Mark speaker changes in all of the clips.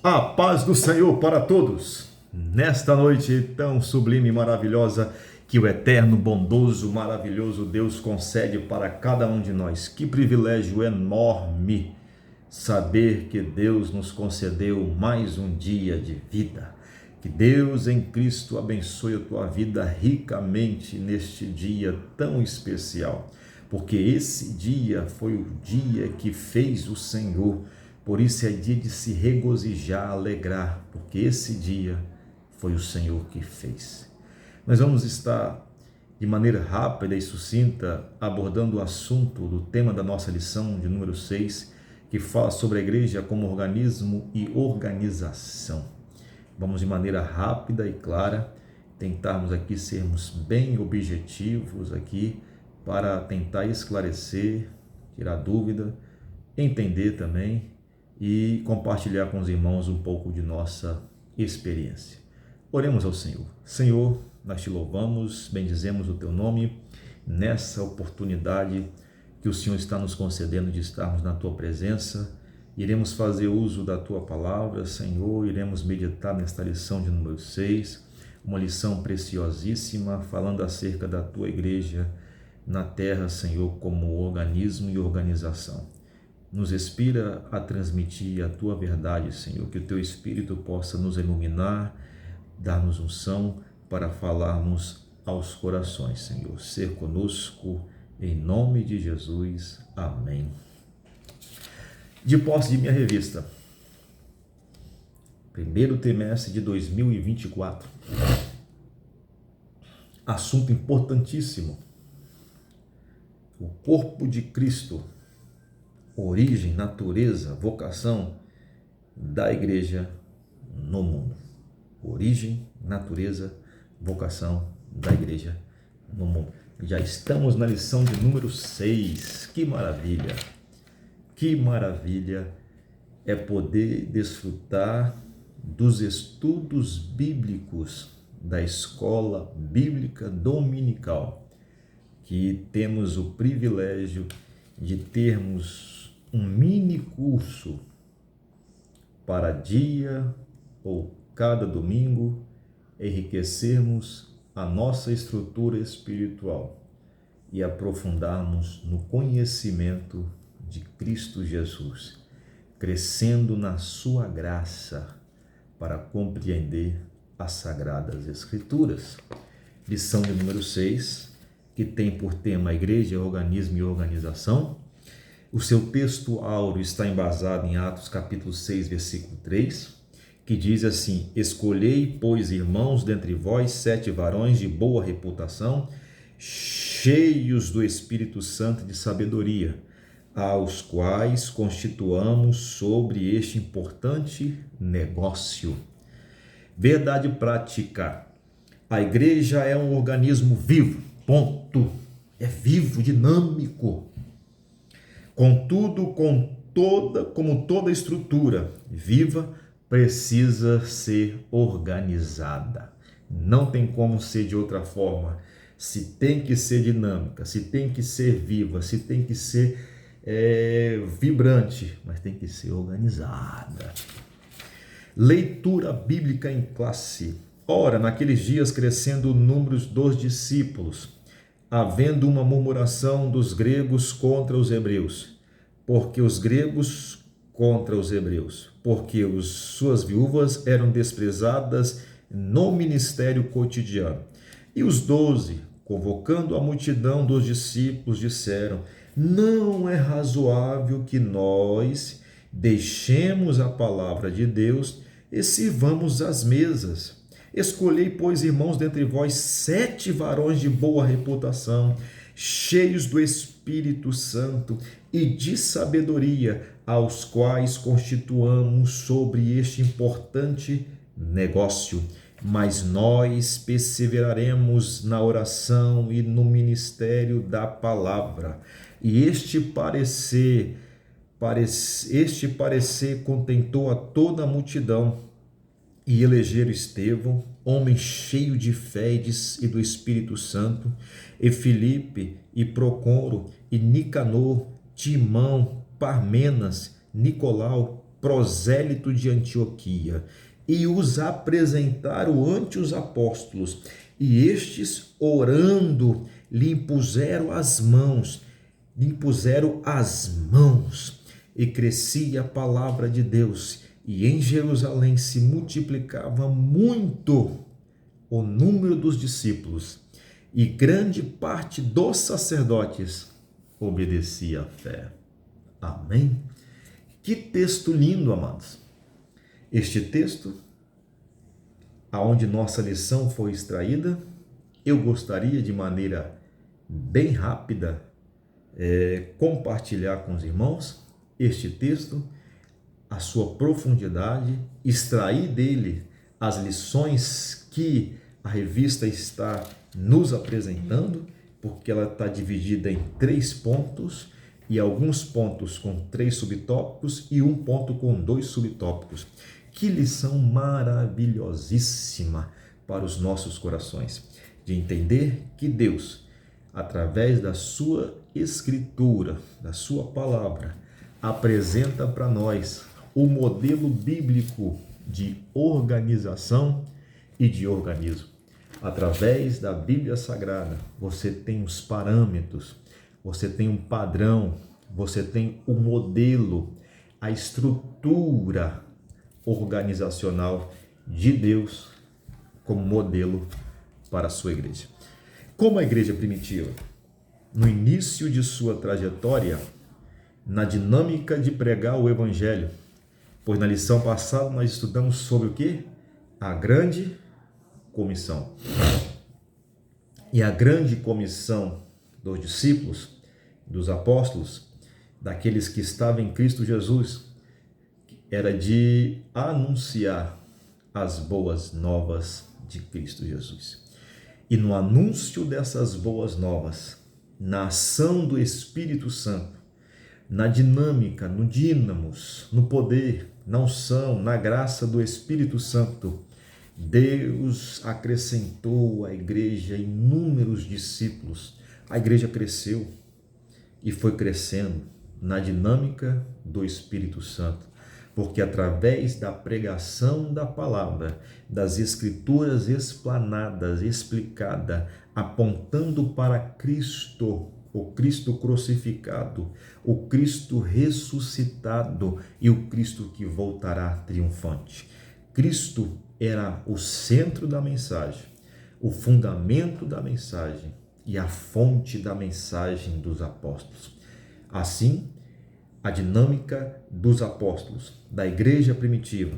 Speaker 1: A paz do Senhor para todos. Nesta noite tão sublime e maravilhosa que o eterno, bondoso, maravilhoso Deus concede para cada um de nós. Que privilégio enorme saber que Deus nos concedeu mais um dia de vida. Que Deus em Cristo abençoe a tua vida ricamente neste dia tão especial. Porque esse dia foi o dia que fez o Senhor. Por isso é dia de se regozijar, alegrar, porque esse dia foi o Senhor que fez. Nós vamos estar de maneira rápida e sucinta abordando o assunto do tema da nossa lição de número 6, que fala sobre a igreja como organismo e organização. Vamos de maneira rápida e clara tentarmos aqui sermos bem objetivos aqui para tentar esclarecer, tirar dúvida, entender também e compartilhar com os irmãos um pouco de nossa experiência. Oremos ao Senhor. Senhor, nós te louvamos, bendizemos o teu nome nessa oportunidade que o Senhor está nos concedendo de estarmos na tua presença. Iremos fazer uso da tua palavra, Senhor, iremos meditar nesta lição de número 6, uma lição preciosíssima, falando acerca da tua igreja na terra, Senhor, como organismo e organização. Nos inspira a transmitir a tua verdade, Senhor, que o teu Espírito possa nos iluminar, dar-nos unção para falarmos aos corações, Senhor. Ser conosco, em nome de Jesus. Amém. De posse de minha revista, primeiro trimestre de 2024, assunto importantíssimo, o corpo de Cristo, origem, natureza, vocação da igreja no mundo. Origem, natureza, vocação da igreja no mundo. Já estamos na lição de número 6. Que maravilha! Que maravilha é poder desfrutar dos estudos bíblicos da escola bíblica dominical, que temos o privilégio de termos um mini curso para dia ou cada domingo enriquecermos a nossa estrutura espiritual e aprofundarmos no conhecimento de Cristo Jesus, crescendo na sua graça para compreender as Sagradas Escrituras. Lição de número 6, que tem por tema Igreja, Organismo e Organização. O seu texto áureo está embasado em Atos capítulo 6, versículo 3, que diz assim: Escolhei, pois, irmãos, dentre vós 7 varões de boa reputação, cheios do Espírito Santo e de sabedoria, aos quais constituamos sobre este importante negócio. Verdade prática. A igreja é um organismo vivo, ponto. É vivo, dinâmico. Contudo, como toda estrutura viva, precisa ser organizada. Não tem como ser de outra forma. Se tem que ser dinâmica, se tem que ser viva, se tem que ser vibrante, mas tem que ser organizada. Leitura bíblica em classe. Ora, naqueles dias crescendo o número dos discípulos, havendo uma murmuração dos gregos contra os hebreus, porque os gregos contra os hebreus, porque suas viúvas eram desprezadas no ministério cotidiano. E os 12, convocando a multidão dos discípulos, disseram: não é razoável que nós deixemos a palavra de Deus e sirvamos às mesas. Escolhei, pois, irmãos, dentre vós 7 varões de boa reputação, cheios do Espírito Santo e de sabedoria, aos quais constituamos sobre este importante negócio. Mas nós perseveraremos na oração e no ministério da palavra. E este parecer contentou a toda a multidão. E elegeram Estevão, homem cheio de fé e do Espírito Santo, e Filipe, e Procoro, e Nicanor, Timão, Parmenas, Nicolau, prosélito de Antioquia, e os apresentaram ante os apóstolos, e estes, orando, lhe impuseram as mãos, e crescia a palavra de Deus, e em Jerusalém se multiplicava muito o número dos discípulos, e grande parte dos sacerdotes obedecia à fé. Amém? Que texto lindo, amados. Este texto, aonde nossa lição foi extraída, eu gostaria de maneira bem rápida compartilhar com os irmãos este texto, a sua profundidade, extrair dele as lições que a revista está nos apresentando, porque ela está dividida em 3 pontos, e alguns pontos com 3 subtópicos e um ponto com 2 subtópicos. Que lição maravilhosíssima para os nossos corações, de entender que Deus, através da sua escritura, da sua palavra, apresenta para nós o modelo bíblico de organização e de organismo. Através da Bíblia Sagrada, você tem os parâmetros, você tem um padrão, você tem o modelo, a estrutura organizacional de Deus como modelo para a sua igreja. Como a igreja primitiva, no início de sua trajetória, na dinâmica de pregar o evangelho, pois na lição passada nós estudamos sobre o quê? A grande comissão. E a grande comissão dos discípulos, dos apóstolos, daqueles que estavam em Cristo Jesus, era de anunciar as boas novas de Cristo Jesus. E no anúncio dessas boas novas, na ação do Espírito Santo, na dinâmica, no dínamos, no poder, na unção, na graça do Espírito Santo, Deus acrescentou à igreja inúmeros discípulos. A igreja cresceu e foi crescendo na dinâmica do Espírito Santo, porque através da pregação da palavra, das escrituras explanadas, explicada, apontando para Cristo, o Cristo crucificado, o Cristo ressuscitado e o Cristo que voltará triunfante. Cristo era o centro da mensagem, o fundamento da mensagem e a fonte da mensagem dos apóstolos. Assim, a dinâmica dos apóstolos, da igreja primitiva,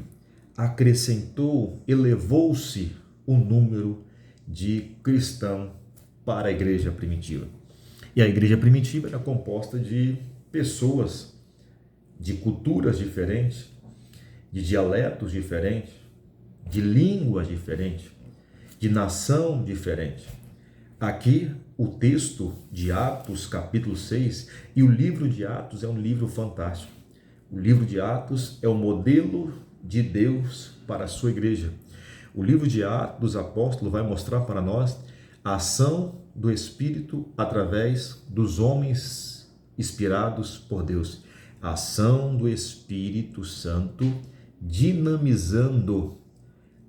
Speaker 1: acrescentou, elevou-se o número de cristãos para a igreja primitiva. E a igreja primitiva era composta de pessoas de culturas diferentes, de dialetos diferentes, de línguas diferentes, de nação diferente. Aqui, o texto de Atos, capítulo 6, e o livro de Atos é um livro fantástico. O livro de Atos é o modelo de Deus para a sua igreja. O livro de Atos dos Apóstolos vai mostrar para nós a ação do Espírito através dos homens inspirados por Deus. A ação do Espírito Santo dinamizando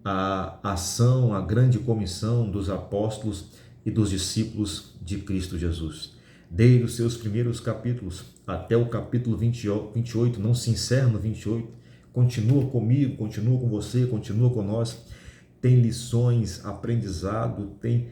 Speaker 1: a ação, a grande comissão dos apóstolos e dos discípulos de Cristo Jesus. Desde os seus primeiros capítulos até o capítulo 28, não se encerra no 28, continua comigo, continua com você, continua com nós. Tem lições, aprendizado, tem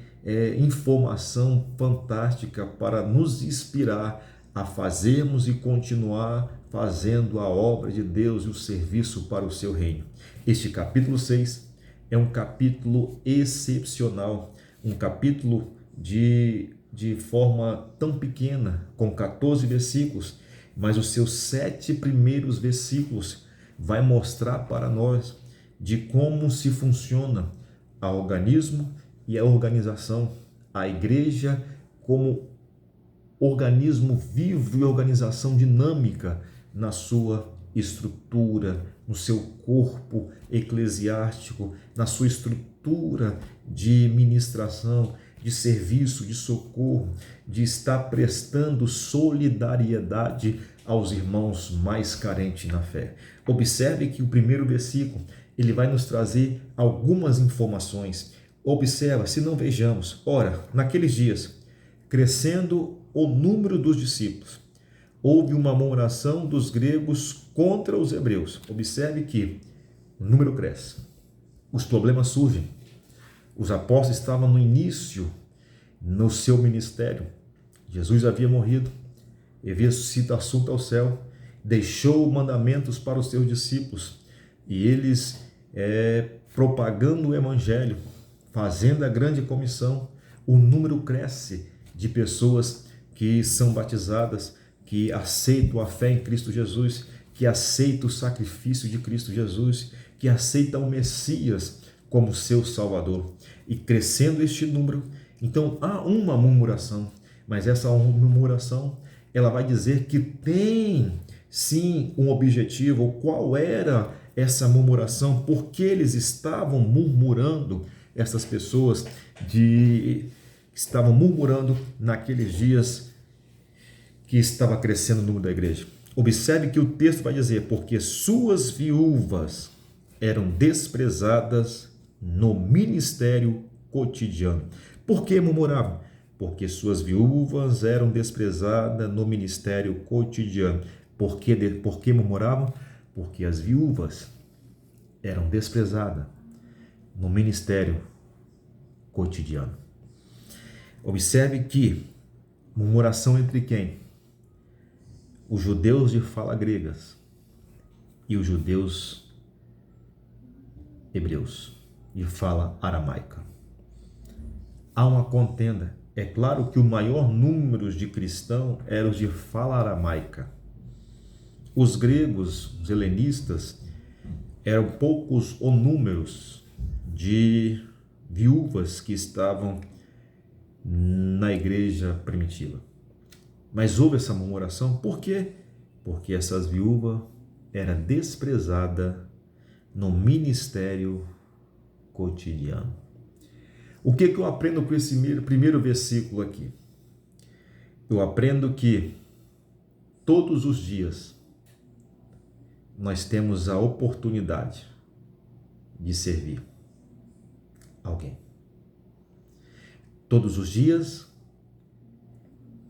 Speaker 1: informação fantástica para nos inspirar a fazermos e continuar fazendo a obra de Deus e o serviço para o seu reino. Este capítulo 6 é um capítulo excepcional, um capítulo de forma tão pequena, com 14 versículos, mas os seus 7 primeiros versículos vai mostrar para nós de como se funciona o organismo e a organização, a igreja como organismo vivo e organização dinâmica na sua estrutura, no seu corpo eclesiástico, na sua estrutura de ministração, de serviço, de socorro, de estar prestando solidariedade aos irmãos mais carentes na fé. Observe que o primeiro versículo, ele vai nos trazer algumas informações. Observa, se não vejamos, ora, naqueles dias, crescendo o número dos discípulos, houve uma murmuração dos gregos contra os hebreus. Observe que o número cresce, os problemas surgem. Os apóstolos estavam no início no seu ministério. Jesus havia morrido, havia sido assunto ao céu, deixou mandamentos para os seus discípulos e eles propagando o evangelho, fazendo a grande comissão. O número cresce de pessoas que são batizadas, que aceitam a fé em Cristo Jesus, que aceitam o sacrifício de Cristo Jesus, que aceitam o Messias como seu Salvador. E crescendo este número, então há uma murmuração, mas essa murmuração, ela vai dizer que tem sim um objetivo. Qual era essa murmuração? Por que eles estavam murmurando? Essas pessoas estavam murmurando naqueles dias que estava crescendo o número da igreja. Observe que o texto vai dizer: porque suas viúvas eram desprezadas no ministério cotidiano. Por que murmuravam? Porque suas viúvas eram desprezadas no ministério cotidiano. Por que murmuravam? Porque as viúvas eram desprezadas no ministério cotidiano. Observe que murmuração entre quem? Os judeus de fala gregas e os judeus hebreus de fala aramaica. Há uma contenda. É claro que o maior número de cristãos eram os de fala aramaica. Os gregos, os helenistas, eram poucos os números de viúvas que estavam na igreja primitiva. Mas houve essa murmuração. Por quê? Porque essas viúvas eram desprezadas no ministério cotidiano. O que eu aprendo com esse primeiro versículo aqui? Eu aprendo que todos os dias nós temos a oportunidade de servir alguém. Todos os dias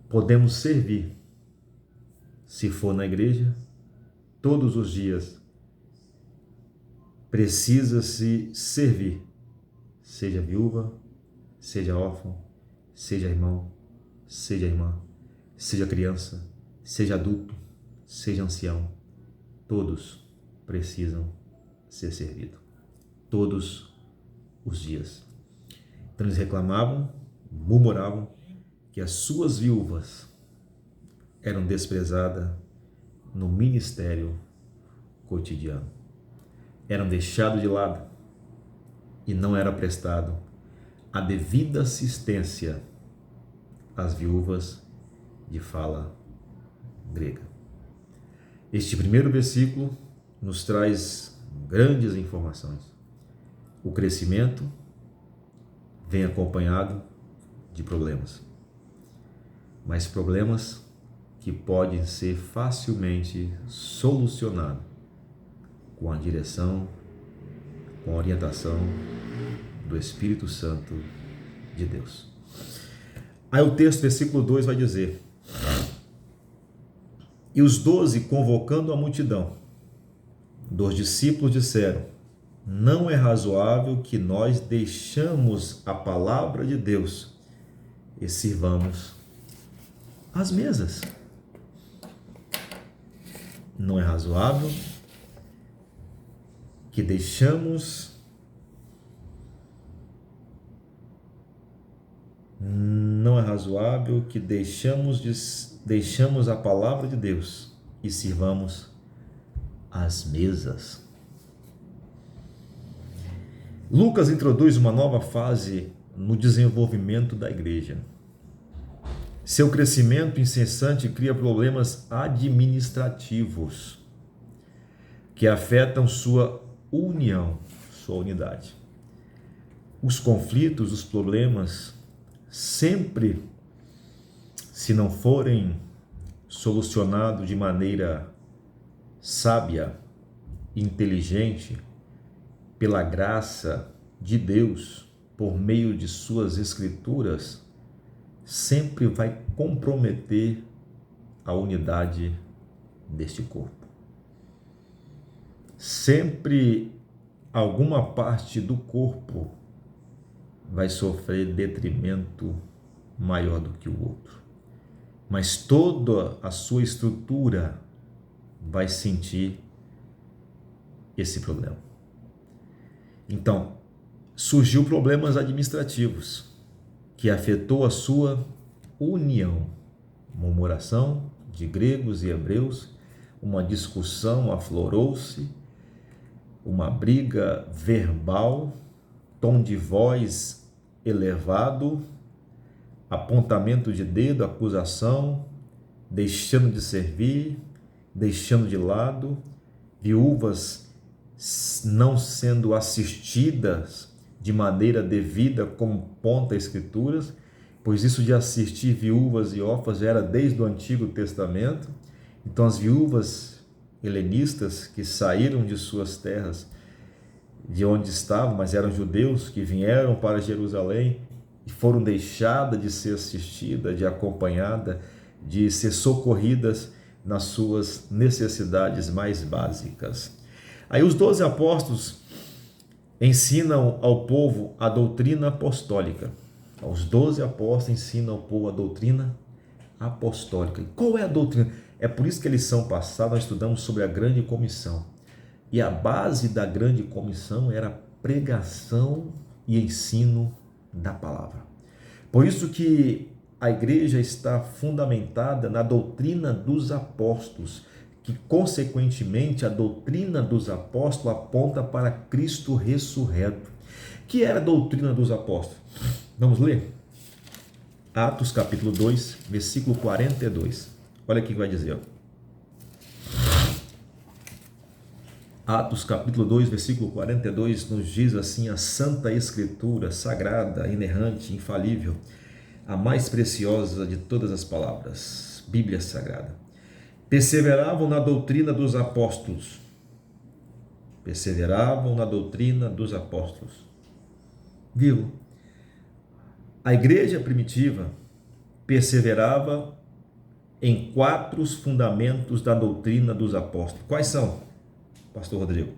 Speaker 1: podemos servir. Se for na igreja, todos os dias precisa-se servir. Seja viúva, seja órfão, seja irmão, seja irmã, seja criança, seja adulto, seja ancião, todos precisam ser servidos. Todos os dias. Então eles reclamavam, murmuravam que as suas viúvas eram desprezadas no ministério cotidiano. Eram deixados de lado e não era prestado a devida assistência às viúvas de fala grega. Este primeiro versículo nos traz grandes informações. O crescimento vem acompanhado de problemas, mas problemas que podem ser facilmente solucionados com a direção, com a orientação do Espírito Santo de Deus. Aí o texto, versículo 2, vai dizer: e os 12, convocando a multidão dos discípulos, disseram: não é razoável que nós deixamos a palavra de Deus e sirvamos às mesas. Não é razoável que deixamos a palavra de Deus e sirvamos às mesas. Lucas introduz uma nova fase no desenvolvimento da igreja. Seu crescimento incessante cria problemas administrativos que afetam sua união, sua unidade. Os conflitos, os problemas, sempre, se não forem solucionado de maneira sábia, inteligente, pela graça de Deus, por meio de suas escrituras, sempre vai comprometer a unidade deste corpo. Sempre alguma parte do corpo vai sofrer detrimento maior do que o outro, mas toda a sua estrutura vai sentir esse problema. Então, surgiu problemas administrativos que afetou a sua união, murmuração de gregos e hebreus, uma discussão aflorou-se, uma briga verbal, tom de voz elevado, apontamento de dedo, acusação, deixando de servir, deixando de lado, viúvas não sendo assistidas de maneira devida, como aponta as Escrituras, pois isso de assistir viúvas e órfãs já era desde o Antigo Testamento. Então as viúvas helenistas que saíram de suas terras, de onde estavam, mas eram judeus, que vieram para Jerusalém e foram deixadas de ser assistidas, de acompanhadas, de ser socorridas nas suas necessidades mais básicas. Aí os 12 apóstolos ensinam ao povo a doutrina apostólica. Os 12 apóstolos ensinam ao povo a doutrina apostólica. E qual é a doutrina? É por isso que a lição passada nós estudamos sobre a grande comissão. E a base da grande comissão era a pregação e ensino da palavra. Por isso que a igreja está fundamentada na doutrina dos apóstolos, que consequentemente a doutrina dos apóstolos aponta para Cristo ressurreto. Que era a doutrina dos apóstolos? Vamos ler? Atos capítulo 2, versículo 42. Olha o que vai dizer. Atos capítulo 2, versículo 42 nos diz assim: a Santa Escritura, sagrada, inerrante, infalível, a mais preciosa de todas as palavras, Bíblia Sagrada. Perseveravam na doutrina dos apóstolos. Perseveravam na doutrina dos apóstolos. Viu? A igreja primitiva perseverava em 4 fundamentos da doutrina dos apóstolos. Quais são, pastor Rodrigo?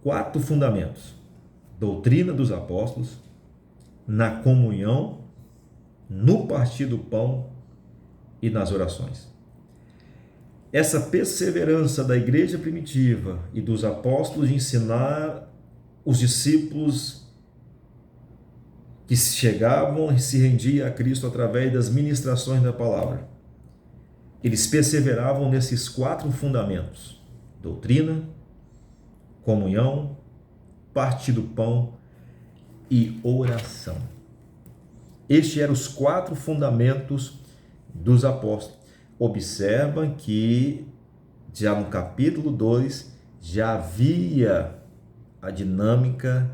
Speaker 1: 4 fundamentos: doutrina dos apóstolos, na comunhão, no partir do pão e nas orações. Essa perseverança da igreja primitiva e dos apóstolos de ensinar os discípulos que chegavam e se rendiam a Cristo através das ministrações da palavra. Eles perseveravam nesses 4 fundamentos: doutrina, comunhão, partir do pão e oração. Estes eram os 4 fundamentos dos apóstolos. Observa que já no capítulo 2 já havia a dinâmica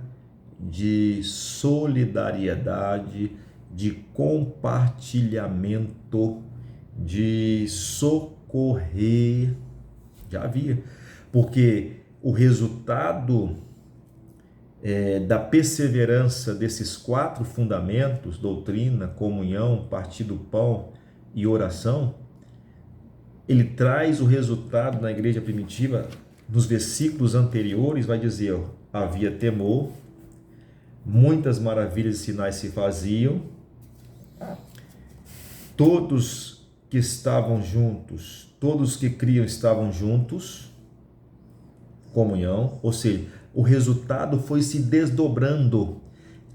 Speaker 1: de solidariedade, de compartilhamento, de socorrer. Já havia, porque o resultado da perseverança desses 4 fundamentos, doutrina, comunhão, partir do pão e oração, ele traz o resultado na igreja primitiva. Nos versículos anteriores vai dizer: havia temor, muitas maravilhas e sinais se faziam, todos que estavam juntos, todos que criam estavam juntos, comunhão, ou seja, o resultado foi se desdobrando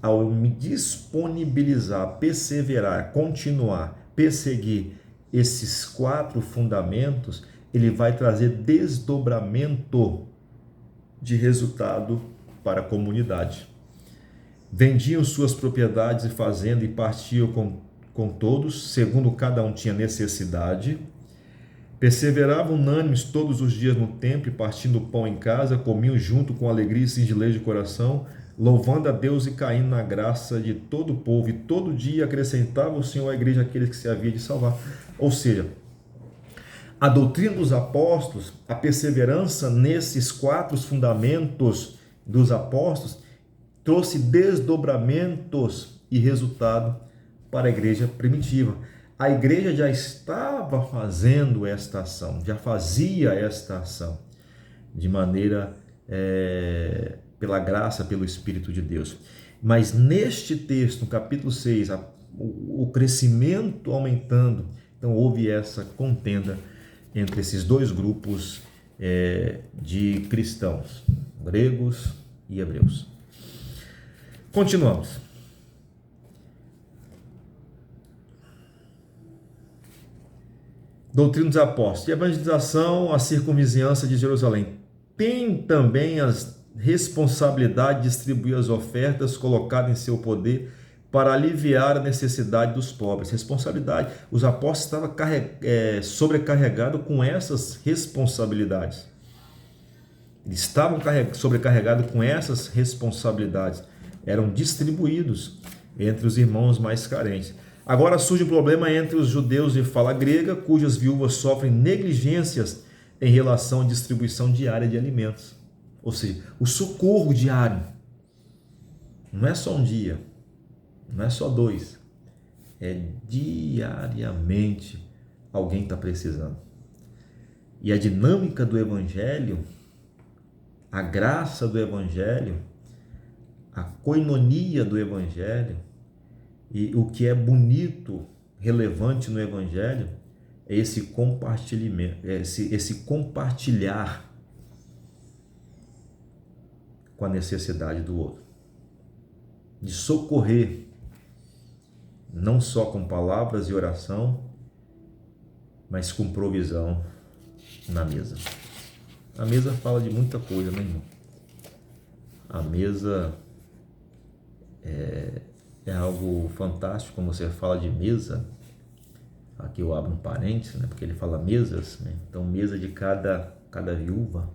Speaker 1: ao me disponibilizar, perseverar, continuar, perseguir esses 4 fundamentos. Ele vai trazer desdobramento de resultado para a comunidade. Vendiam suas propriedades e fazendas e partiam com todos, segundo cada um tinha necessidade. Perseveravam unânimes todos os dias no templo, partindo o pão em casa, comiam junto com alegria e singeleza de coração, louvando a Deus e caindo na graça de todo o povo, e todo dia acrescentava o Senhor à igreja aqueles que se havia de salvar. Ou seja, a doutrina dos apóstolos, a perseverança nesses 4 fundamentos dos apóstolos, trouxe desdobramentos e resultado para a igreja primitiva. A igreja já estava fazendo esta ação, já fazia esta ação de maneira, pela graça, pelo Espírito de Deus. Mas neste texto, no capítulo 6, o crescimento aumentando, então houve essa contenda entre esses 2 grupos de cristãos, gregos e hebreus. Continuamos. Doutrina dos apóstolos. E a evangelização, a circunvizinhança de Jerusalém. Tem também as responsabilidade de distribuir as ofertas colocadas em seu poder para aliviar a necessidade dos pobres. Responsabilidade. Os apóstolos estavam sobrecarregados com essas responsabilidades. Eles estavam sobrecarregados com essas responsabilidades. Eram distribuídos entre os irmãos mais carentes. Agora surge um problema entre os judeus de fala grega, cujas viúvas sofrem negligências em relação à distribuição diária de alimentos. Ou seja, o socorro diário. Não é só um dia, não é só 2. É diariamente alguém está precisando. E a dinâmica do Evangelho, a graça do Evangelho, a coinonia do Evangelho, e o que é bonito, relevante no Evangelho, é esse compartilhamento, esse compartilhar com a necessidade do outro, de socorrer, não só com palavras e oração, mas com provisão na mesa. A mesa fala de muita coisa, né, irmão? A mesa é algo fantástico. Quando você fala de mesa, aqui eu abro um parênteses, né, porque ele fala mesas, né? Então mesa de cada viúva,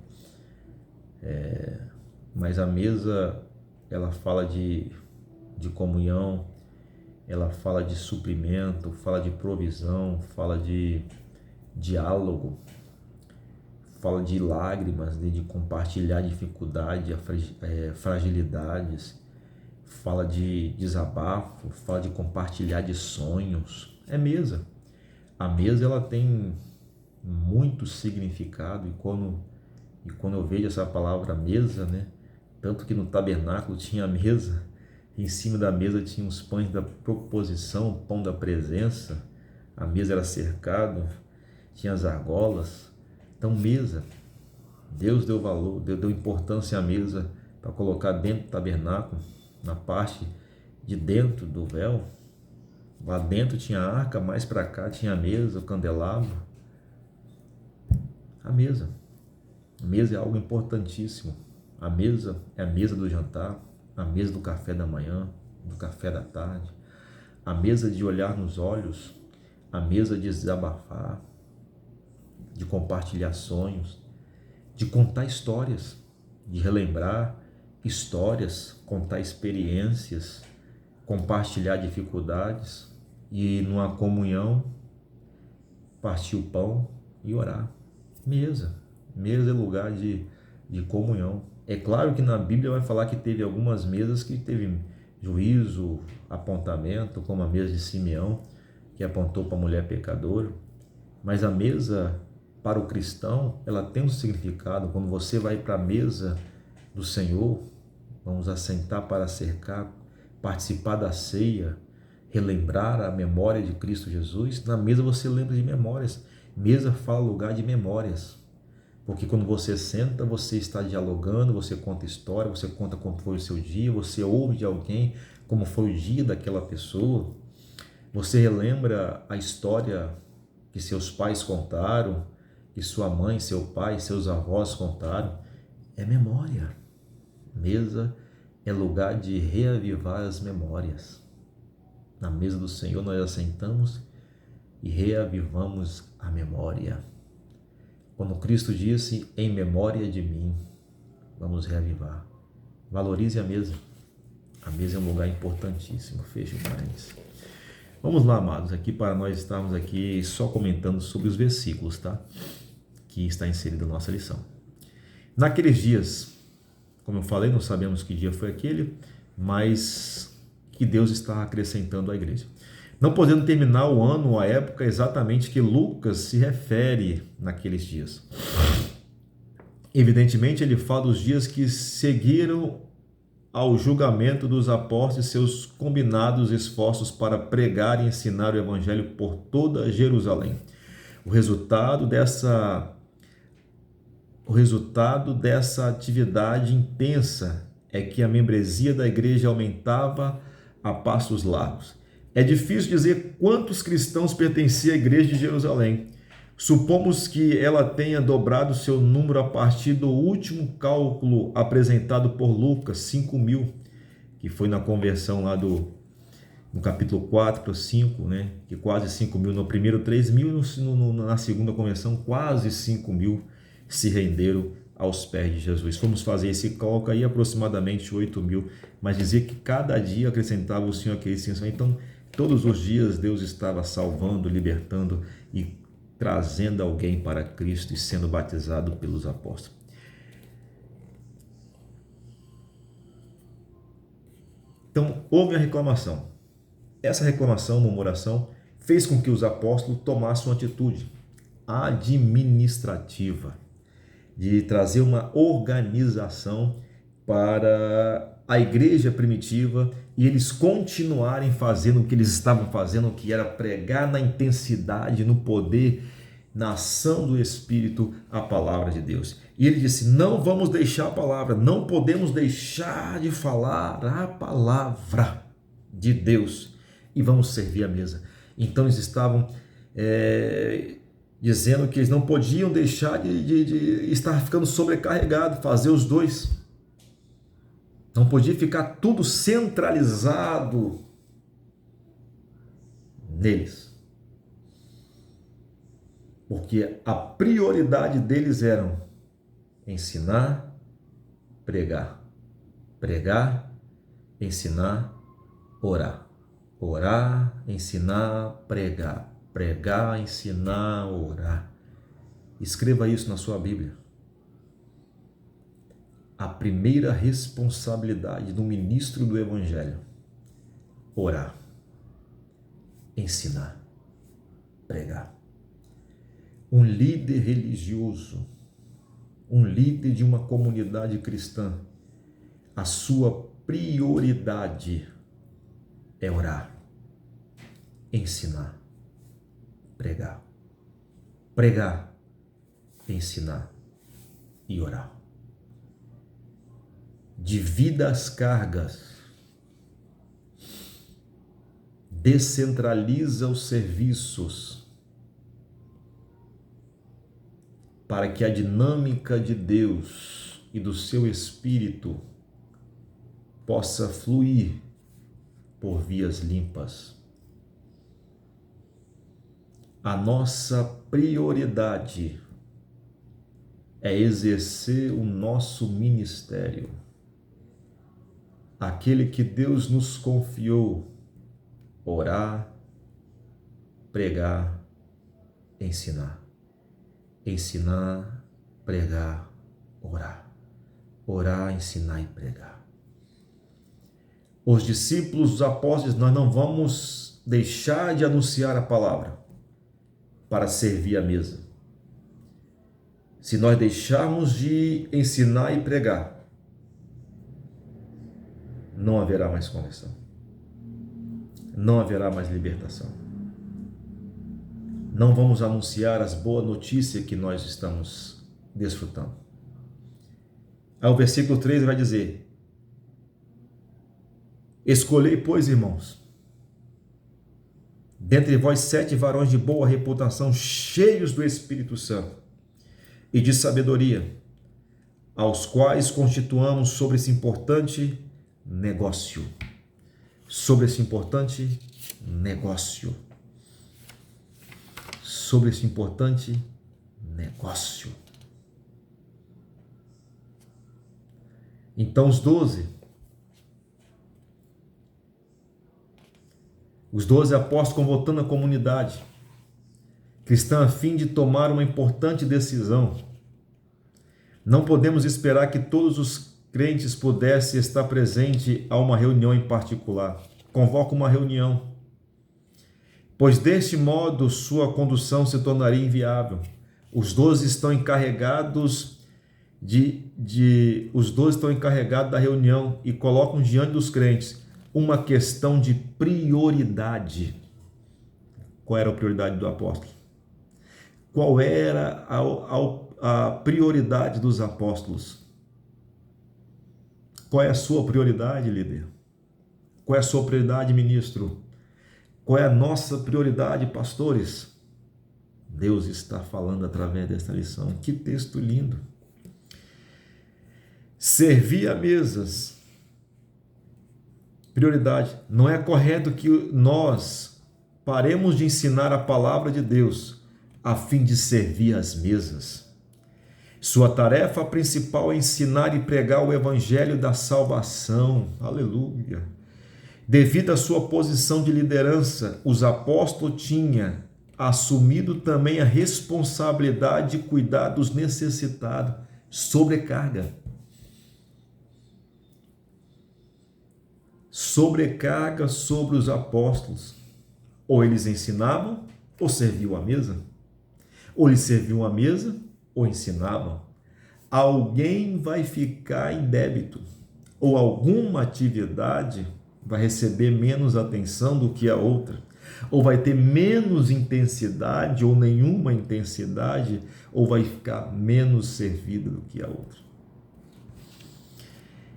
Speaker 1: mas a mesa, ela fala de comunhão, ela fala de suprimento, fala de provisão, fala de diálogo, fala de lágrimas, de compartilhar dificuldade, fragilidades, fala de desabafo, fala de compartilhar de sonhos. É mesa. A mesa, ela tem muito significado, e quando eu vejo essa palavra mesa, né, tanto que no tabernáculo tinha a mesa, em cima da mesa tinha os pães da proposição, o pão da presença, a mesa era cercada, tinha as argolas. Então mesa, Deus deu valor, deu importância à mesa para colocar dentro do tabernáculo, na parte de dentro do véu. Lá dentro tinha a arca, mais para cá tinha a mesa, o candelabro. A mesa é algo importantíssimo. A mesa é a mesa do jantar, a mesa do café da manhã, do café da tarde, a mesa de olhar nos olhos, a mesa de desabafar, de compartilhar sonhos, de contar histórias, de relembrar histórias, contar experiências, compartilhar dificuldades e, numa comunhão, partir o pão e orar. Mesa é lugar de comunhão. É claro que na Bíblia vai falar que teve algumas mesas que teve juízo, apontamento, como a mesa de Simeão, que apontou para a mulher pecadora, mas a mesa para o cristão, ela tem um significado. Quando você vai para a mesa do Senhor, vamos assentar para cercar, participar da ceia, relembrar a memória de Cristo Jesus. Na mesa você lembra de memórias. Mesa fala lugar de memórias, porque quando você senta, você está dialogando, você conta história, você conta como foi o seu dia, você ouve de alguém como foi o dia daquela pessoa, você relembra a história que seus pais contaram, que sua mãe, seu pai, seus avós contaram. É memória. Mesa é lugar de reavivar as memórias. Na mesa do Senhor nós assentamos e reavivamos a memória. Quando Cristo disse, em memória de mim, vamos reavivar. Valorize a mesa. A mesa é um lugar importantíssimo. Fecha o parênteses. Vamos lá, amados, aqui para nós estarmos aqui só comentando sobre os versículos, tá? Que está inserido na nossa lição. Naqueles dias, como eu falei, não sabemos que dia foi aquele, mas que Deus está acrescentando à igreja. Não podendo terminar o ano ou a época exatamente que Lucas se refere naqueles dias. Evidentemente, ele fala dos dias que seguiram ao julgamento dos apóstolos e seus combinados esforços para pregar e ensinar o evangelho por toda Jerusalém. O resultado dessa atividade intensa é que a membresia da igreja aumentava a passos largos. É difícil dizer quantos cristãos pertenciam à igreja de Jerusalém. Supomos que ela tenha dobrado seu número a partir do último cálculo apresentado por Lucas, 5.000, que foi na conversão lá no capítulo 4 para 5, né? Que quase 5.000, no primeiro 3.000, na segunda conversão quase 5.000 se renderam aos pés de Jesus. Fomos fazer esse cálculo aí, aproximadamente 8.000, mas dizer que cada dia acrescentava o Senhor aquele sim. Então, todos os dias Deus estava salvando, libertando e trazendo alguém para Cristo e sendo batizado pelos apóstolos. Então, houve a reclamação. Essa reclamação, murmuração, fez com que os apóstolos tomassem uma atitude administrativa, de trazer uma organização para a igreja primitiva e eles continuarem fazendo o que eles estavam fazendo, que era pregar na intensidade, no poder, na ação do Espírito, a palavra de Deus. E ele disse: não vamos deixar a palavra, não podemos deixar de falar a palavra de Deus e vamos servir a mesa. Então eles estavam dizendo que eles não podiam deixar de estar ficando sobrecarregados, fazer os dois. Não podia ficar tudo centralizado neles. Porque a prioridade deles era ensinar, pregar. Pregar, ensinar, orar. Orar, ensinar, pregar. Pregar, ensinar, orar. Escreva isso na sua Bíblia. A primeira responsabilidade do ministro do Evangelho: orar, ensinar, pregar. Um líder religioso, um líder de uma comunidade cristã, a sua prioridade é orar, ensinar, pregar. Pregar, ensinar e orar. Divida as cargas, descentraliza os serviços, para que a dinâmica de Deus e do seu Espírito possa fluir por vias limpas. A nossa prioridade é exercer o nosso ministério, aquele que Deus nos confiou: orar, pregar, ensinar. Ensinar, pregar, orar. Orar, ensinar e pregar. Os discípulos, os apóstolos, nós não vamos deixar de anunciar a palavra para servir a mesa. Se nós deixarmos de ensinar e pregar, não haverá mais conversão. Não haverá mais libertação. Não vamos anunciar as boas notícias que nós estamos desfrutando. Aí o versículo 3 vai dizer: escolhei, pois, irmãos, dentre vós 7 varões de boa reputação, cheios do Espírito Santo e de sabedoria, aos quais constituamos sobre esse importante negócio. Sobre esse importante negócio. Sobre esse importante negócio. Então os 12 Os 12 apóstolos convocando a comunidade cristã a fim de tomar uma importante decisão. Não podemos esperar que todos os crentes pudessem estar presentes a uma reunião em particular. Convoca uma reunião, pois deste modo sua condução se tornaria inviável. Os 12 estão encarregados da reunião e colocam diante dos crentes uma questão de prioridade. Qual era a prioridade do apóstolo? Qual era a prioridade dos apóstolos? Qual é a sua prioridade, líder? Qual é a sua prioridade, ministro? Qual é a nossa prioridade, pastores? Deus está falando através desta lição. Que texto lindo! Servir a mesas. Prioridade. Não é correto que nós paremos de ensinar a palavra de Deus a fim de servir as mesas. Sua tarefa principal é ensinar e pregar o evangelho da salvação. Aleluia! Devido à sua posição de liderança, os apóstolos tinham assumido também a responsabilidade de cuidar dos necessitados. Sobrecarga. Sobrecarga sobre os apóstolos. Ou eles ensinavam, ou serviam à mesa. Ou eles serviam à mesa, ou ensinavam. Alguém vai ficar em débito, ou alguma atividade vai receber menos atenção do que a outra, ou vai ter menos intensidade, ou nenhuma intensidade, ou vai ficar menos servida do que a outra.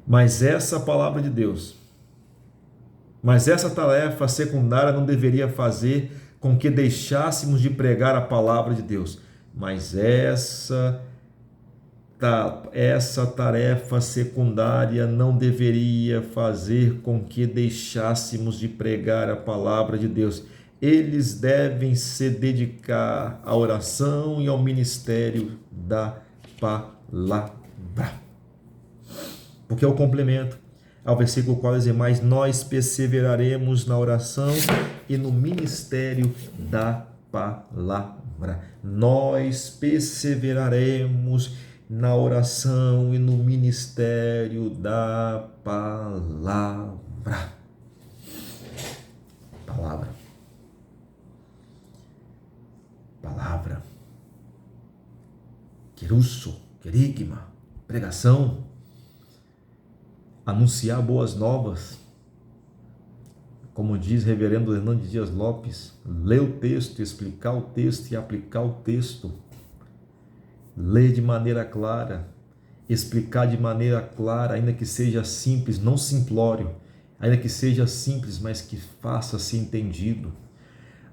Speaker 1: Mas essa palavra de Deus, essa tarefa secundária não deveria fazer com que deixássemos de pregar a palavra de Deus, mas essa tarefa secundária não deveria fazer com que deixássemos de pregar a palavra de Deus. Eles devem se dedicar à oração e ao ministério da palavra. Porque é o complemento ao versículo qual diz: mas nós perseveraremos na oração e no ministério da palavra. Nós perseveraremos na oração e no ministério da palavra. Palavra. Querusso, querigma, pregação, anunciar boas novas. Como diz reverendo Hernandes Dias Lopes, ler o texto, explicar o texto e aplicar o texto. Ler de maneira clara, explicar de maneira clara, ainda que seja simples, não simplório, ainda que seja simples, mas que faça ser entendido,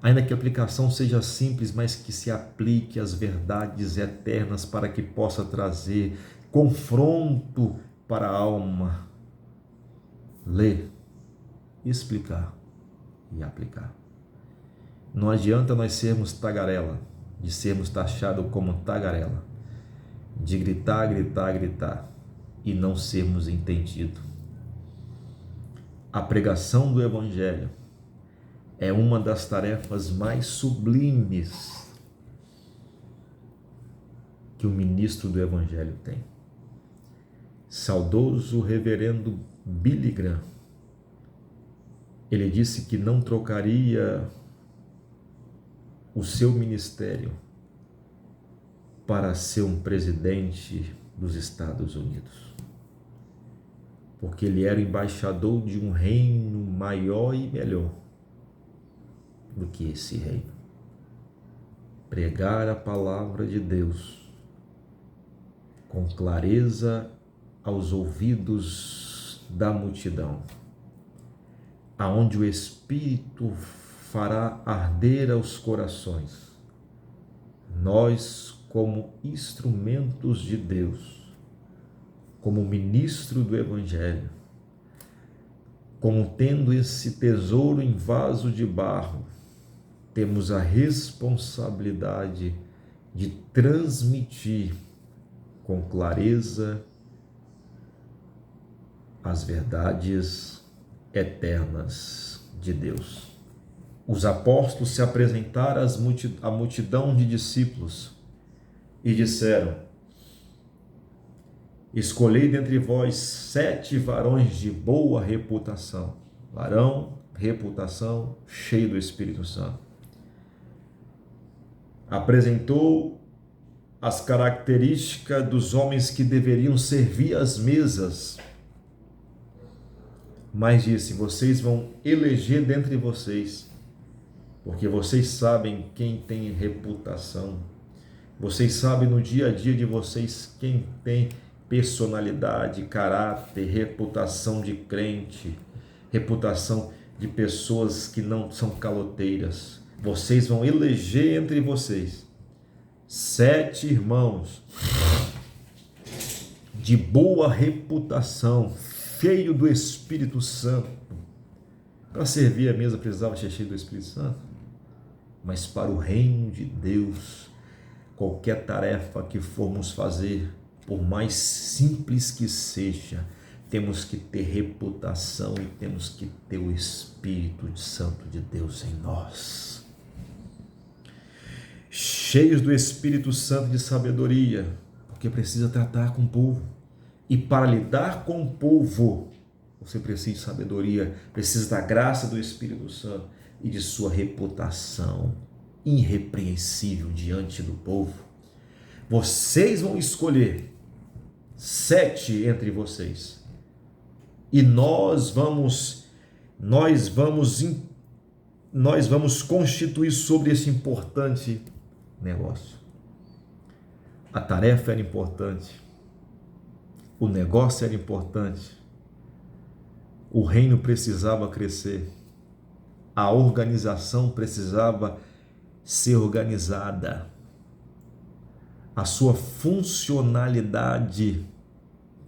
Speaker 1: ainda que a aplicação seja simples, mas que se aplique às verdades eternas para que possa trazer confronto para a alma. Ler, explicar e aplicar. Não adianta nós sermos tagarela, de sermos taxados como tagarela, de gritar e não sermos entendidos. A pregação do Evangelho é uma das tarefas mais sublimes que o ministro do Evangelho tem. Saudoso reverendo Billy Graham, ele disse que não trocaria o seu ministério para ser um presidente dos Estados Unidos, porque ele era embaixador de um reino maior e melhor do que esse reino. Pregar a palavra de Deus com clareza aos ouvidos da multidão, aonde o Espírito fará arder aos corações. Nós, como instrumentos de Deus, como ministro do Evangelho, como tendo esse tesouro em vaso de barro, temos a responsabilidade de transmitir com clareza as verdades eternas de Deus. os apóstolos se apresentaram à multidão de discípulos e disseram: escolhei dentre vós 7 varões de boa reputação. Varão, reputação, cheio do Espírito Santo. Apresentou as características dos homens que deveriam servir às mesas, mas disse: vocês vão eleger dentre vocês, porque vocês sabem quem tem reputação, vocês sabem no dia a dia de vocês quem tem personalidade, caráter, reputação de crente, reputação de pessoas que não são caloteiras. Vocês vão eleger entre vocês 7 irmãos de boa reputação, cheio do Espírito Santo. Para servir a mesa precisava ser cheio do Espírito Santo, mas para o reino de Deus, qualquer tarefa que formos fazer, por mais simples que seja, temos que ter reputação e temos que ter o Espírito Santo de Deus em nós. Cheios do Espírito Santo de sabedoria, porque precisa tratar com o povo. E para lidar com o povo, você precisa de sabedoria, precisa da graça do Espírito Santo e de sua reputação irrepreensível diante do povo. Vocês vão escolher 7 entre vocês. E nós vamos constituir sobre esse importante negócio. A tarefa era importante, o negócio era importante, o reino precisava crescer, a organização precisava ser organizada, a sua funcionalidade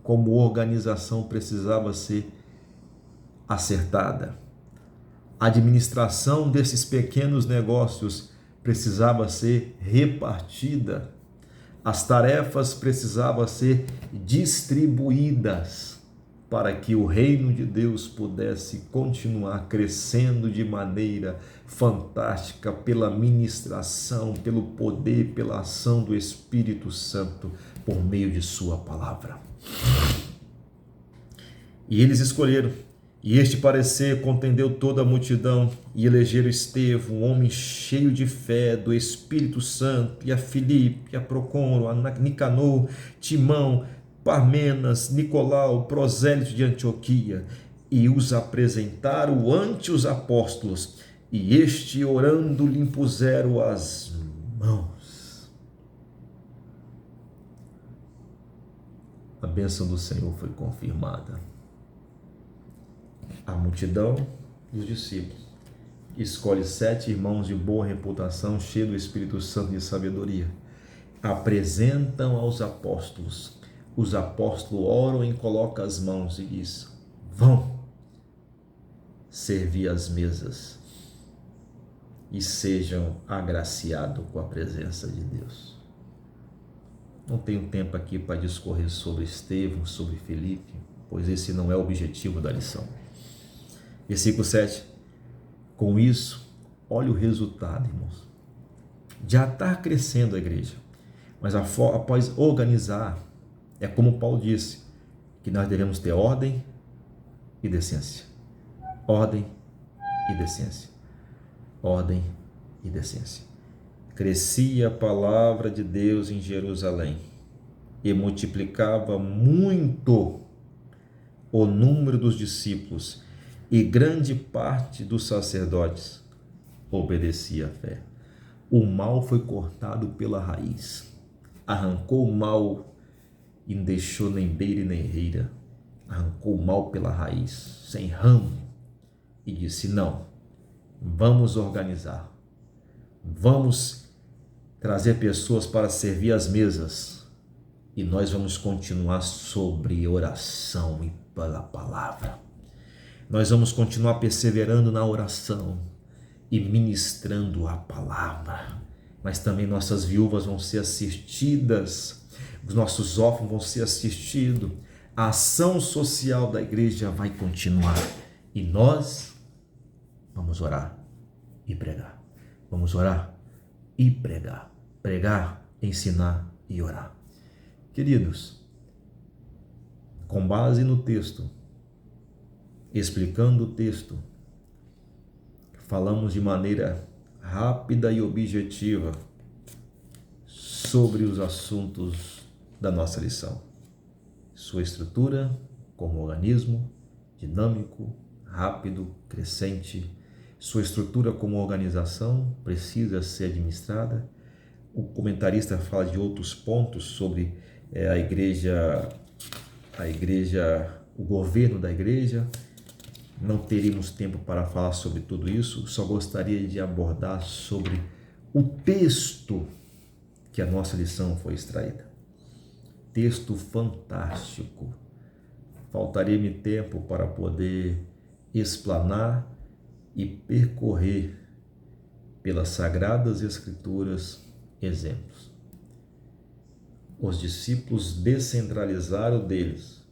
Speaker 1: como organização precisava ser acertada. A administração desses pequenos negócios precisava ser repartida. As tarefas precisavam ser distribuídas para que o reino de Deus pudesse continuar crescendo de maneira fantástica pela ministração, pelo poder, pela ação do Espírito Santo por meio de sua palavra. E eles escolheram, e este parecer contendeu toda a multidão, e elegeram Estevão, um homem cheio de fé, do Espírito Santo, e a Filipe, a Procoro, a Nicanor, Timão, Parmenas, Nicolau, prosélito de Antioquia, e os apresentaram ante os apóstolos, e este, orando, lhe impuseram as mãos. A bênção do Senhor foi confirmada. A multidão dos discípulos escolhe 7 irmãos de boa reputação, cheios do Espírito Santo de sabedoria. Apresentam aos apóstolos. Os apóstolos oram e colocam as mãos e diz: vão servir as mesas e sejam agraciados com a presença de Deus. Não tenho tempo aqui para discorrer sobre Estevão, sobre Filipe, pois esse não é o objetivo da lição. Versículo 7. Com isso, olha o resultado, irmãos. Já está crescendo a igreja, mas após organizar, é como Paulo disse, que nós devemos ter ordem e decência. Ordem e decência. Ordem e decência. Crescia a palavra de Deus em Jerusalém e multiplicava muito o número dos discípulos, e grande parte dos sacerdotes obedecia à fé. O mal foi cortado pela raiz, arrancou o mal e não deixou nem beira e nem reira, arrancou o mal pela raiz, sem ramo, e disse: não, vamos organizar, vamos trazer pessoas para servir as mesas, e nós vamos continuar sobre oração e pela palavra. Nós vamos continuar perseverando na oração e ministrando a palavra, mas também nossas viúvas vão ser assistidas, os nossos órfãos vão ser assistidos, a ação social da igreja vai continuar e nós vamos orar e pregar. Vamos orar e pregar. Pregar, ensinar e orar. Queridos, com base no texto, explicando o texto, falamos de maneira rápida e objetiva sobre os assuntos da nossa lição. Sua estrutura como organismo dinâmico, rápido, crescente. Sua estrutura como organização precisa ser administrada. O comentarista fala de outros pontos sobre a igreja, o governo da igreja. Não teríamos tempo para falar sobre tudo isso, só gostaria de abordar sobre o texto que a nossa lição foi extraída. Texto fantástico. Faltaria-me tempo para poder explanar e percorrer pelas Sagradas Escrituras exemplos. Os discípulos descentralizaram deles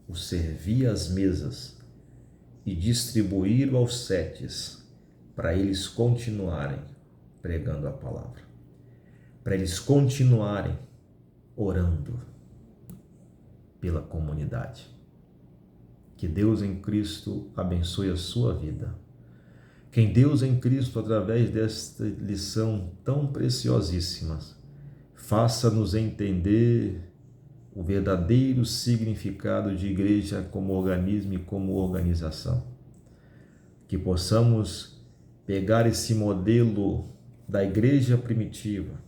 Speaker 1: o servir às mesas e distribuíram aos setes para eles continuarem pregando a palavra, para eles continuarem orando pela comunidade. Que Deus em Cristo abençoe a sua vida. Que Deus em Cristo, através desta lição tão preciosíssima, faça-nos entender o verdadeiro significado de igreja como organismo e como organização. Que possamos pegar esse modelo da igreja primitiva,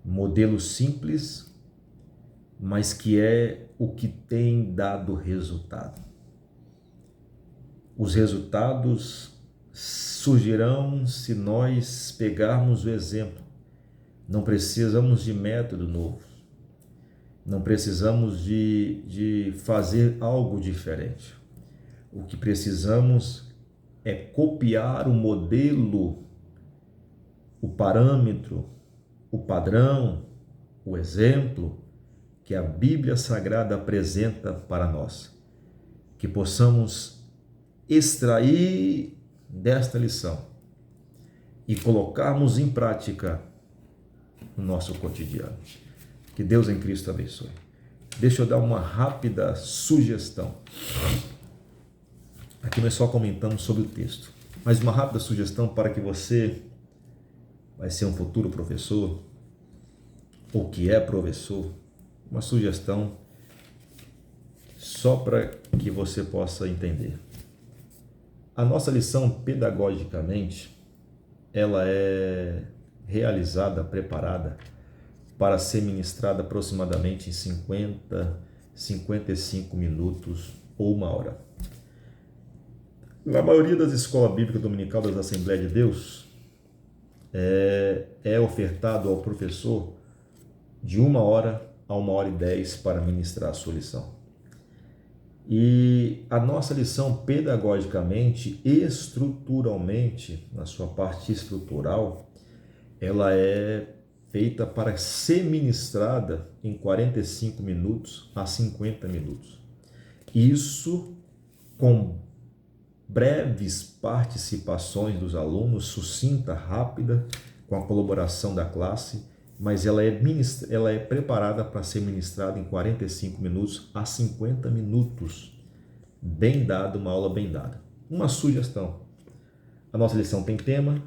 Speaker 1: modelo simples, mas que é o que tem dado resultado. Os resultados surgirão se nós pegarmos o exemplo. Não precisamos de método novo. Não precisamos de fazer algo diferente. O que precisamos é copiar o modelo, o parâmetro, o padrão, o exemplo que a Bíblia Sagrada apresenta para nós. Que possamos extrair desta lição e colocarmos em prática no nosso cotidiano. Que Deus em Cristo abençoe. Deixa eu dar uma rápida sugestão. Aqui nós só comentamos sobre o texto, mas uma rápida sugestão para que você vai ser um futuro professor, ou que é professor, uma sugestão só para que você possa entender. A nossa lição, pedagogicamente, ela é realizada, preparada para ser ministrada aproximadamente em 55 minutos ou uma hora. Na maioria das escolas bíblicas dominical das Assembleias de Deus, é ofertado ao professor de 1 hora a 1h10 para ministrar a sua lição. E a nossa lição, pedagogicamente, estruturalmente, na sua parte estrutural, ela é feita para ser ministrada em 45 minutos a 50 minutos. Isso com breves participações dos alunos, sucinta, rápida, com a colaboração da classe, mas ela é preparada para ser ministrada em 45 minutos a 50 minutos. Bem dado, uma aula bem dada. Uma sugestão. A nossa lição tem tema,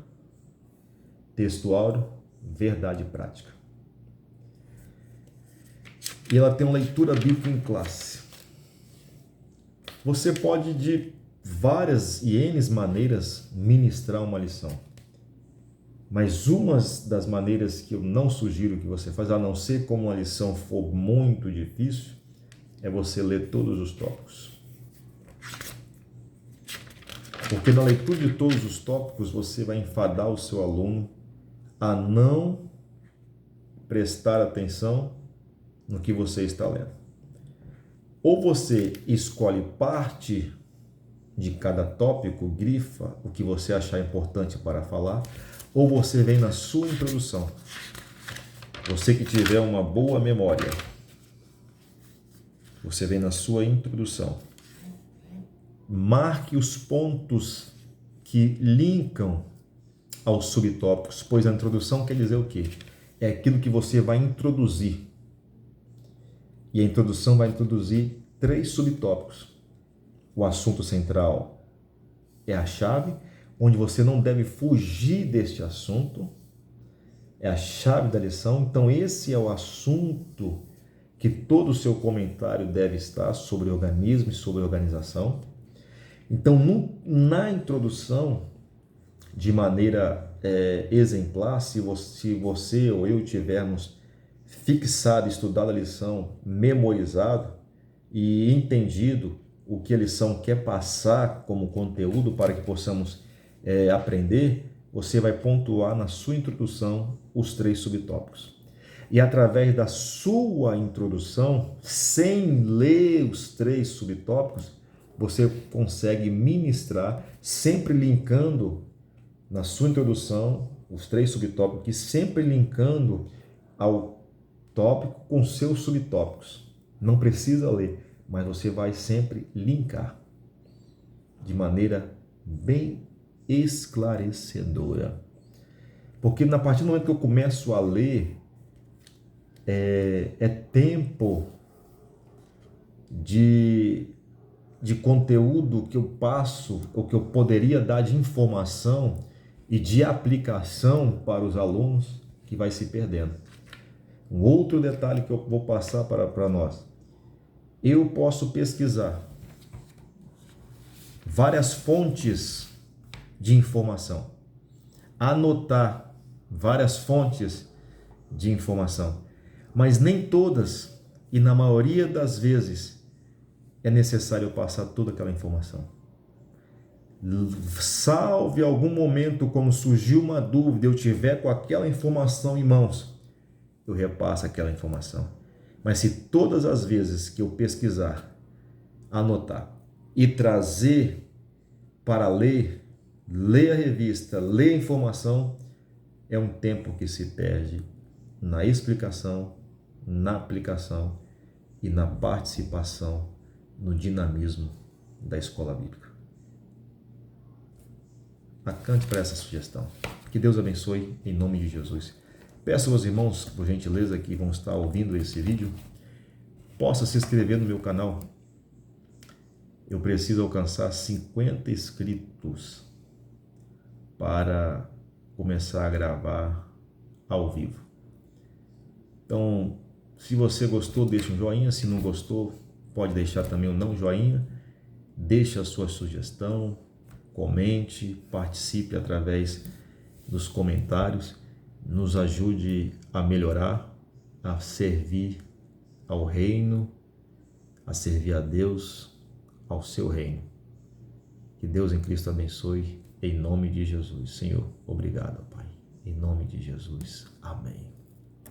Speaker 1: texto áureo, verdade prática. E ela tem uma leitura bíblica em classe. Você pode, de várias e N maneiras, ministrar uma lição. Mas uma das maneiras que eu não sugiro que você faça, a não ser como uma lição for muito difícil, é você ler todos os tópicos. Porque na leitura de todos os tópicos, você vai enfadar o seu aluno a não prestar atenção no que você está lendo. Ou você escolhe parte de cada tópico, grifa o que você achar importante para falar, ou você vem na sua introdução. Você que tiver uma boa memória, você vem na sua introdução. Marque os pontos que linkam aos subtópicos, pois a introdução quer dizer o quê? É aquilo que você vai introduzir. E a introdução vai introduzir 3 subtópicos. O assunto central é a chave, onde você não deve fugir deste assunto. É a chave da lição. Então, esse é o assunto que todo o seu comentário deve estar sobre organismo e sobre organização. Então, na introdução, de maneira exemplar, se você ou eu tivermos fixado, estudado a lição, memorizado e entendido o que a lição quer passar como conteúdo para que possamos aprender, você vai pontuar na sua introdução os 3 subtópicos. E através da sua introdução, sem ler os 3 subtópicos, você consegue ministrar, sempre linkando na sua introdução os 3 subtópicos, que sempre linkando ao tópico com seus subtópicos. Não precisa ler, mas você vai sempre linkar de maneira bem esclarecedora. Porque a partir do momento que eu começo a ler, é tempo de conteúdo que eu passo, ou que eu poderia dar de informação e de aplicação para os alunos, que vai se perdendo. Um outro detalhe que eu vou passar para nós. Eu posso pesquisar várias fontes de informação, anotar várias fontes de informação, mas nem todas, e na maioria das vezes, é necessário passar toda aquela informação. Salve algum momento, quando surgiu uma dúvida, eu tiver com aquela informação em mãos, eu repasso aquela informação. Mas se todas as vezes que eu pesquisar, anotar e trazer para ler a revista, ler a informação, é um tempo que se perde na explicação, na aplicação e na participação no dinamismo da escola bíblica. Acante para essa sugestão. Que Deus abençoe em nome de Jesus. Peço aos irmãos, por gentileza, que vão estar ouvindo esse vídeo, possa se inscrever no meu canal. Eu preciso alcançar 50 inscritos para começar a gravar ao vivo. Então, se você gostou, deixa um joinha. Se não gostou, pode deixar também um não joinha. Deixe a sua sugestão, comente, participe através dos comentários. Nos ajude a melhorar, a servir ao reino, a servir a Deus, ao seu reino. Que Deus em Cristo abençoe, em nome de Jesus. Senhor, obrigado, Pai. Em nome de Jesus. Amém.